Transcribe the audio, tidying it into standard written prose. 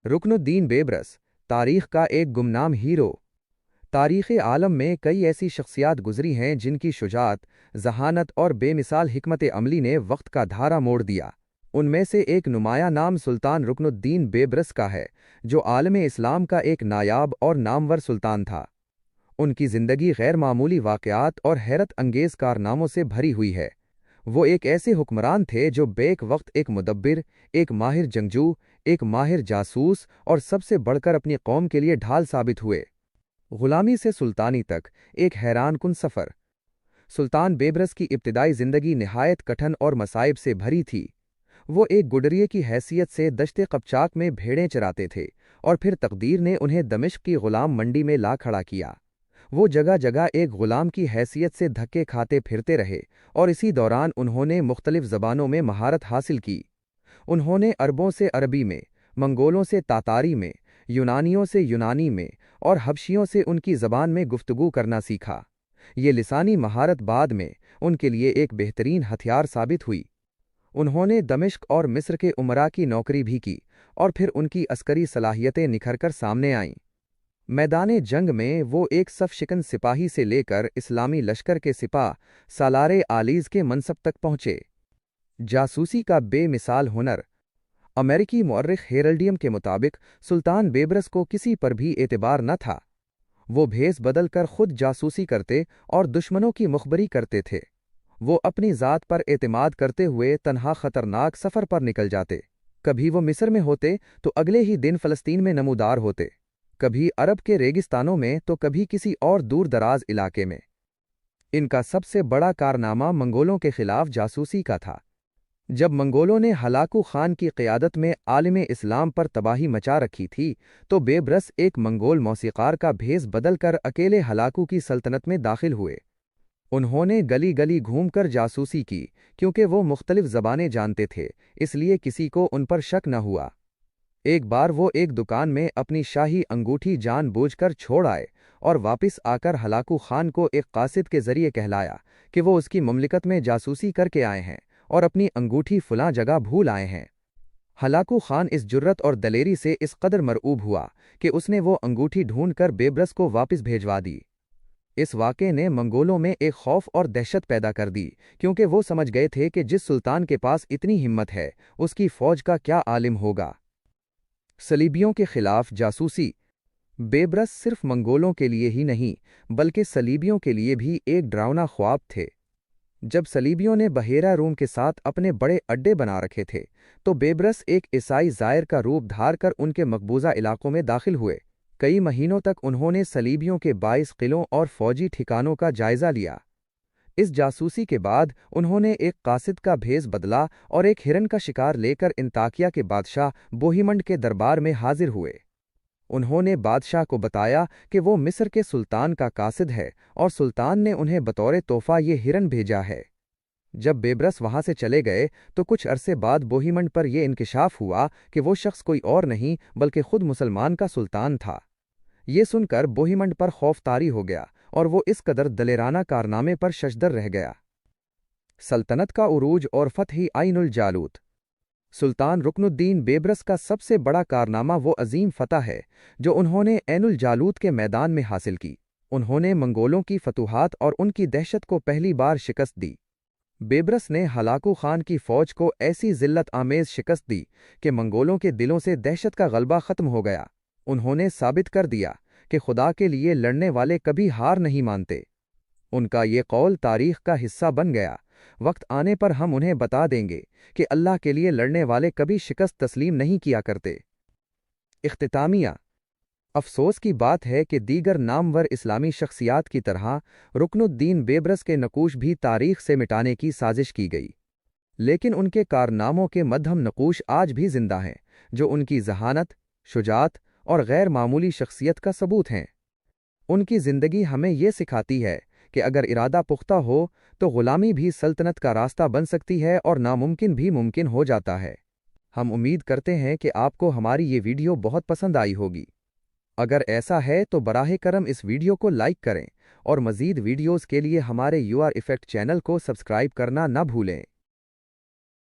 Ruknuddin Baibars, तारीख का एक गुमनाम हीरो। तारीख़ आलम में कई ऐसी शख्सियात गुजरी हैं जिनकी शुजाअत, ज़हानत और बेमिसाल हिकमत अमली ने वक्त का धारा मोड़ दिया। उनमें से एक नुमाया नाम सुल्तान रुकनुद्दीन बेबरस का है, जो आलम इस्लाम का एक नायाब और नामवर सुल्तान था। उनकी ज़िंदगी गैर मामूली वाक़यात और हैरत अंगेज़ कारनामों से भरी हुई है। वो एक ऐसे हुक्मरान थे जो बेक वक्त एक मुदब्बिर, एक माहिर जंगजू, एक माहिर जासूस और सबसे बढ़कर अपनी कौम के लिए ढाल साबित हुए। गुलामी से सुल्तानी तक एक हैरानकुन सफ़र। सुल्तान बेबरस की इब्तिदाई ज़िंदगी निहायत कठिन और मसाइब से भरी थी। वो एक गुडरिये की हैसियत से दश्ते कपचाक में भेड़ें चराते थे और फिर तकदीर ने उन्हें दमिश्क की गुलाम मंडी में ला खड़ा किया। वो जगह जगह एक गुलाम की हैसियत से धक्के खाते फिरते रहे और इसी दौरान उन्होंने मुख्तलिफ ज़बानों में महारत हासिल की। उन्होंने अरबों से अरबी में, मंगोलों से तातारी में, यूनानियों से यूनानी में और हबशियों से उनकी ज़बान में गुफ्तगू करना सीखा। ये लिसानी महारत बाद में उनके लिए एक बेहतरीन हथियार साबित हुई। उन्होंने दमिश्क और मिस्र के उमरा की नौकरी भी की और फिर उनकी अस्करी सलाहियतें निखरकर सामने आईं। मैदाने जंग में वो एक सफ़शिकन सिपाही से लेकर इस्लामी लश्कर के सिपाह सालारे आलीज़ के मनसब तक पहुँचे। जासूसी का बेमिसाल हुनर। अमेरिकी मुअर्रिख हेरल्डियम के मुताबिक सुल्तान बेबरस को किसी पर भी एतबार न था। वो भेस बदल कर खुद जासूसी करते और दुश्मनों की मुखबरी करते थे। वो अपनी ज़ात पर एतमाद करते हुए तन्हा खतरनाक सफ़र पर निकल जाते। कभी वो मिस्र में होते तो अगले ही दिन फ़लस्तीन में नमूदार होते, कभी अरब के रेगिस्तानों में तो कभी किसी और दूर दराज इलाके में। इनका सबसे बड़ा कारनामा मंगोलों के खिलाफ जासूसी का था। जब मंगोलों ने हलाकू खान की क़ियादत में आलिम इस्लाम पर तबाही मचा रखी थी, तो बेबरस एक मंगोल मौसीक़ार का भेस बदल कर अकेले हलाकू की सल्तनत में दाखिल हुए। उन्होंने गली गली घूमकर जासूसी की, क्योंकि वो मुख्तलिफ ज़बानें जानते थे, इसलिए किसी को उन पर शक न हुआ। एक बार वो एक दुकान में अपनी शाही अंगूठी जानबूझकर छोड़ आए और वापस आकर हलाकू खान को एक कासिद के ज़रिए कहलाया कि वो उसकी ममलिकत में जासूसी करके आए हैं और अपनी अंगूठी फलां जगह भूल आए हैं। हलाकू खान इस जुर्रत और दलेरी से इस कदर मरऊब हुआ कि उसने वो अंगूठी ढूंढकर बेबरस को वापस भेजवा दी। इस वाक़े ने मंगोलों में एक खौफ और दहशत पैदा कर दी, क्योंकि वो समझ गए थे कि जिस सुल्तान के पास इतनी हिम्मत है, उसकी फ़ौज का क्या आलिम होगा। सलीबियों के खिलाफ जासूसी। बेबरस सिर्फ मंगोलों के लिए ही नहीं, बल्कि सलीबियों के लिए भी एक डरावना ख्वाब थे। जब सलीबियों ने बहेरा रूम के साथ अपने बड़े अड्डे बना रखे थे, तो बेबरस एक ईसाई ज़ायर का रूप धार कर उनके मकबूजा इलाकों में दाखिल हुए। कई महीनों तक उन्होंने सलीबियों के 22 किलों और फौजी ठिकानों का जायज़ा लिया। इस जासूसी के बाद उन्होंने एक कासिद का भेस बदला और एक हिरन का शिकार लेकर इंताकिया के बादशाह बोहिमंड के दरबार में हाजिर हुए। उन्होंने बादशाह को बताया कि वो मिस्र के सुल्तान का कासिद है और सुल्तान ने उन्हें बतौर तोहफा ये हिरन भेजा है। जब बेबरस वहां से चले गए तो कुछ अरसे बाद बोहिमंड पर यह इंकिशाफ हुआ कि वो शख्स कोई और नहीं बल्कि खुद मुसलमान का सुल्तान था। ये सुनकर बोहिमंड पर खौफतारी हो गया और वो इस कदर दलेराना कारनामे पर शशदर रह गया। सल्तनत का उरूज और फतह आइनुल जालूत। सुल्तान रुकनुद्दीन बेबरस का सबसे बड़ा कारनामा वो अजीम फतह है जो उन्होंने ऐनुल जालूत के मैदान में हासिल की। उन्होंने मंगोलों की फतूहात और उनकी दहशत को पहली बार शिकस्त दी। बेबरस ने हलाकू खान की फ़ौज को ऐसी ज़िल्लत आमेज़ शिकस्त दी कि मंगोलों के दिलों से दहशत का गलबा ख़त्म हो गया। उन्होंने साबित कर दिया कि खुदा के लिए लड़ने वाले कभी हार नहीं मानते। उनका ये कौल तारीख़ का हिस्सा बन गया। वक्त आने पर हम उन्हें बता देंगे कि अल्लाह के लिए लड़ने वाले कभी शिकस्त तस्लीम नहीं किया करते। इख्तितामिया। अफसोस की बात है कि दीगर नामवर इस्लामी शख्सियात की तरह रुकनुद्दीन बेबरस के नकूश भी तारीख़ से मिटाने की साजिश की गई, लेकिन उनके कारनामों के मध्यम नकूश आज भी जिंदा हैं, जो उनकी जहानत, शुजात और गैर मामूली शख्सियत का सबूत हैं। उनकी ज़िंदगी हमें ये सिखाती है कि अगर इरादा पुख्ता हो तो ग़ुलामी भी सल्तनत का रास्ता बन सकती है और नामुमकिन भी मुमकिन हो जाता है। हम उम्मीद करते हैं कि आपको हमारी ये वीडियो बहुत पसंद आई होगी। अगर ऐसा है तो बराहे करम इस वीडियो को लाइक करें और मज़ीद वीडियोज़ के लिए हमारे UR इफ़ेक्ट चैनल को सब्सक्राइब करना न भूलें।